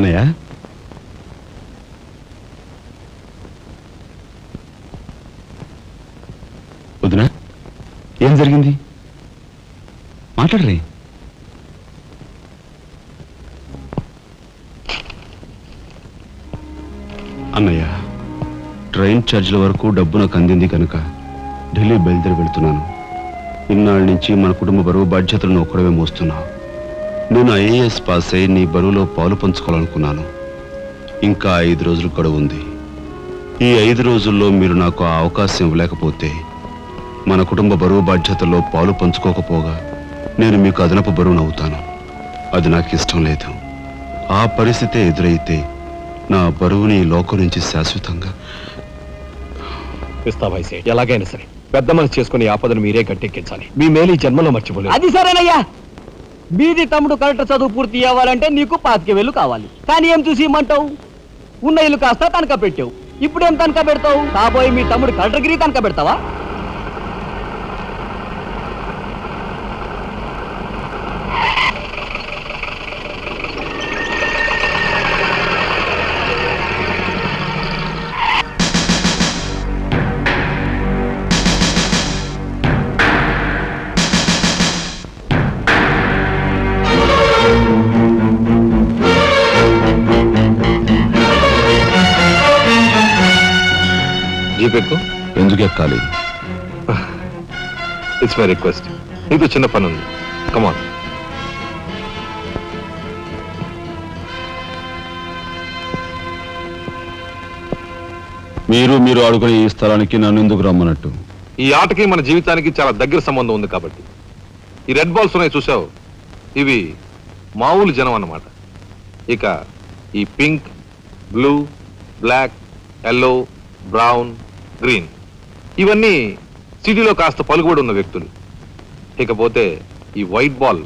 అన్నయ్య వదినా ఏం జరిగింది మాట్లాడరే అన్నయ్య ట్రైన్ ఛార్జీల వరకు డబ్బు నాకు అందింది కనుక ఢిల్లీ బయలుదేరి వెళ్తున్నాను ఇన్నాళ్ళ నుంచి మన కుటుంబ బరువు బాధ్యతలను ఒక్కడమే మోస్తున్నా నేను ఐఏఎస్ పాస్ అయి నీ బరువులో పాలు పంచుకోవాలనుకున్నాను ఇంకా 5 రోజులు గడువు ఉంది ఈ 5 రోజుల్లో మీరు నాకు ఆ అవకాశం ఇవ్వలేకపోతే మన కుటుంబ బరువు బాధ్యతల్లో పాలు పంచుకోకపోగా నేను మీకు అదనపు బరువునవుతాను అది నాకు ఇష్టం లేదు ఆ పరిస్థితే ఎదురైతే నా బరువుని లోకం నుంచి శాశ్వతంగా ఎలాగైనా సరే పెద్ద మనసు చేసుకుని ఆపదను మీరే గట్టెక్కించాలి మీ మేలు ఈ జన్మలో మర్చిపోలేదు అది సరేనయ్యా మీది తమ్ముడు కరెక్ట్ చదువు పూర్తి అవ్వాలంటే నీకు 25,000 కావాలి కానీ ఏం చూసి ఇమ్మంటావు ఉన్న ఇల్లు కాస్త తనఖా పెట్టావు ఇప్పుడేం తనఖా పెడతావు కాబోయే మీ తమ్ముడు కలెక్టర్గిరి తనఖా పెడతావా జీపెక్కు ఎందుకు ఎక్కాలి ఇట్స్ మై రిక్వెస్ట్ నీకు చిన్న పని ఉంది కమాన్ మీరు ఆడుకునే ఈ స్థలానికి నన్ను ఎందుకు రమ్మన్నట్టు ఈ ఆటకి మన జీవితానికి చాలా దగ్గర సంబంధం ఉంది కాబట్టి ఈ రెడ్ బాల్స్ ఉన్నాయి చూసావు ఇవి మామూలు జనం అన్నమాట ఇక ఈ pink blue black yellow brown green ఇవన్నీ సిటీలో కాస్త పలుకుబడి ఉన్న వ్యక్తులు ఇకపోతే ఈ వైట్ బాల్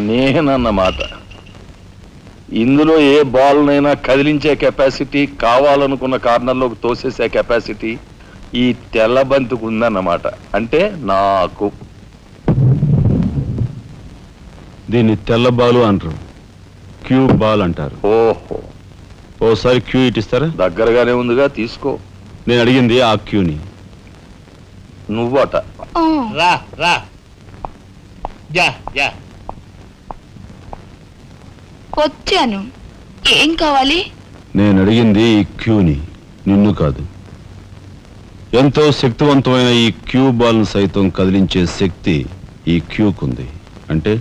నేనన్నమాట ఇందులో ఏ బాల్నైనా కదిలించే కెపాసిటీ కావాలనుకున్న కార్నర్లోకి తోసేసే కెపాసిటీ ఈ తెల్ల బంతికి ఉందన్నమాట అంటే నాకు దీన్ని తెల్ల బాలు అంటారు క్యూ బాల్ అంటారు ఓహో ఓసారి క్యూ ఇటిస్తారా దగ్గరగానే ఉందిగా తీసుకో నేను అడిగింది ఆ క్యూని నువ్వట రా రా వచ్చాను ఏం కావాలి నేను అడిగింది ఈ క్యూని నిన్ను కాదు ఎంతో శక్తివంతమైన ఈ క్యూ బాల్ను సైతం కదిలించే శక్తి ఈ క్యూకుంది అంటే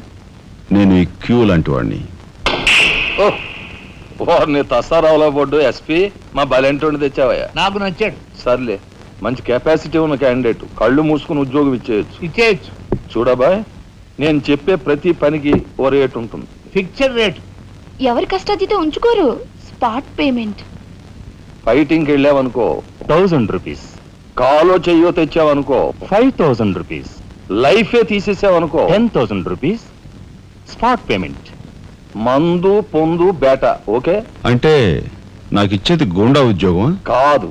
నేను ఈ క్యూ లాంటి వాడిని నీ తసారావులో బొడ్డు ఎస్పీ మా బలెంటోని తెచ్చావయ్యా నాకు నచ్చాడు సర్లే మంచి కెపాసిటీ ఉన్న క్యాండిడేట్ కళ్ళు మూసుకుని ఉద్యోగం ఇచ్చేయచ్చు చూడబాయ్ నేను చెప్పే ప్రతి పనికి ఓ రేట్ ఉంటుంది ఫిక్చర్ రేట్ ఎవరి కష్టాతీత ఉంచుకోరు స్పాట్ పేమెంట్ ఫైటింగ్కి వెళ్ళావనుకో 1000 రూపీస్ కాలో చెయ్యో తెచ్చావనుకో 5000 రూపీస్ లైఫే తీసేసావనుకో 10,000 రూపీస్ స్పాట్ పేమెంట్ మందు పొందు బేట ఓకే అంటే నాకు ఇచ్చేది గూండా ఉద్యోగం కాదు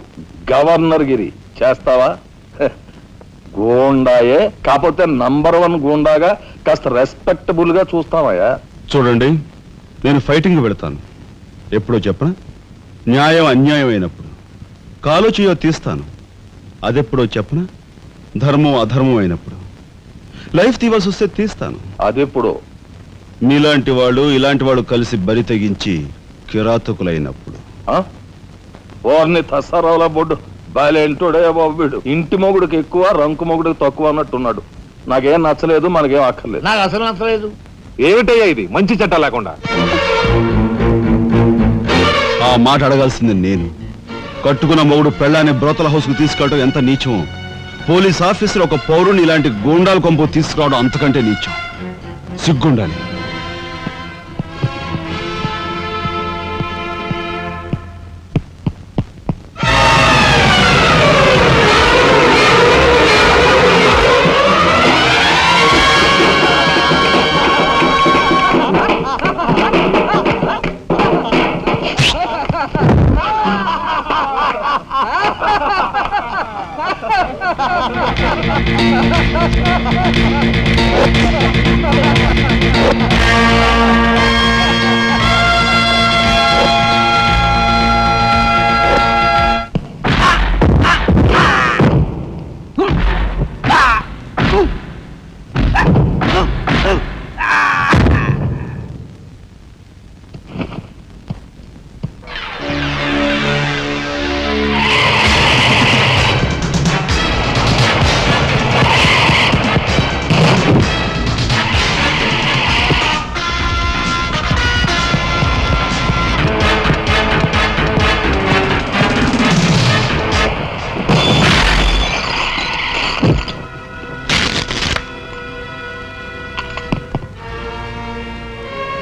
గవర్నర్ గిరి చేస్తావా గూండాయే కాకపోతే నంబర్ 1 గూండాగా కాస్త రెస్పెక్టబుల్ గా చూస్తావయ్యా చూడండి నేను ఫైటింగ్ పెడతాను ఎప్పుడో చెప్పనా న్యాయం అన్యాయం అయినప్పుడు కాలు చేయో తీస్తాను అదెప్పుడో చెప్పనా ధర్మం అధర్మం అయినప్పుడు లైఫ్ తీవాల్సి వస్తే తీస్తాను అదెప్పుడు మీలాంటి వాళ్ళు ఇలాంటి వాళ్ళు కలిసి బరి తెగించి కిరాతకులైనప్పుడు ఓర్ని తసారావుల బొడ్డు బాలేంటోడే బాబు వీడు ఇంటి మొగుడికి ఎక్కువ రంకు మొగుడికి తక్కువ అన్నట్టున్నాడు నాకేం నచ్చలేదు మనకేం అక్కర్లేదు నాకు అసలు నచ్చలేదు ఏమిటయ్యా ఇది మంచి చట్టం లేకుండా ఆ మాట అడగాల్సింది నేను కట్టుకున్న మొగుడు పెళ్ళాన్ని బ్రోతల హౌస్ కు తీసుకెళ్ళడం ఎంత నీచమో పోలీస్ ఆఫీసర్ ఒక పౌరుని ఇలాంటి గూండాల కొంపు తీసుకురావడం అంతకంటే నీచం సిగ్గుండాలి Ha ha ha ha!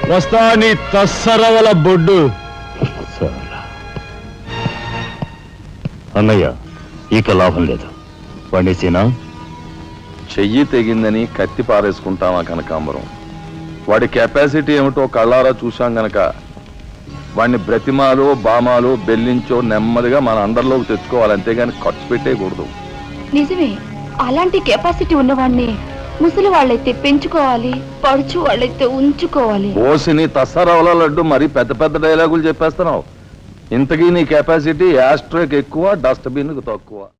వస్తా నీ తస్సరవల బొడ్డు. అన్నయ్య ఇక లాభం లేదు. పండేసినా చెయ్యి తెగిందని కత్తి పారేసుకుంటామా కనకాంబరం? వాడి కెపాసిటీ ఏమిటో కళ్ళారా చూశాం గనక వాడిని బ్రతిమాలో బామాలో బెల్లించో నెమ్మదిగా మన అండర్లోకి తెచ్చుకోవాలి, అంతేగాని ఖర్చు పెట్టేయకూడదు. నిజమే, అలాంటి కెపాసిటీ ఉన్నవాడిని ముసలి వాళ్ళైతే పెంచుకోవాలి, పడుచు వాళ్ళైతే ఉంచుకోవాలి. ఓసిని తస్సరవల లడ్డు మరి పెద్ద పెద్ద డైలాగులు చెప్పేస్తున్నావు. ఇంతకీ నీ కెపాసిటీ యాస్ట్రోకి ఎక్కువ, డస్ట్బిన్ కు తక్కువ.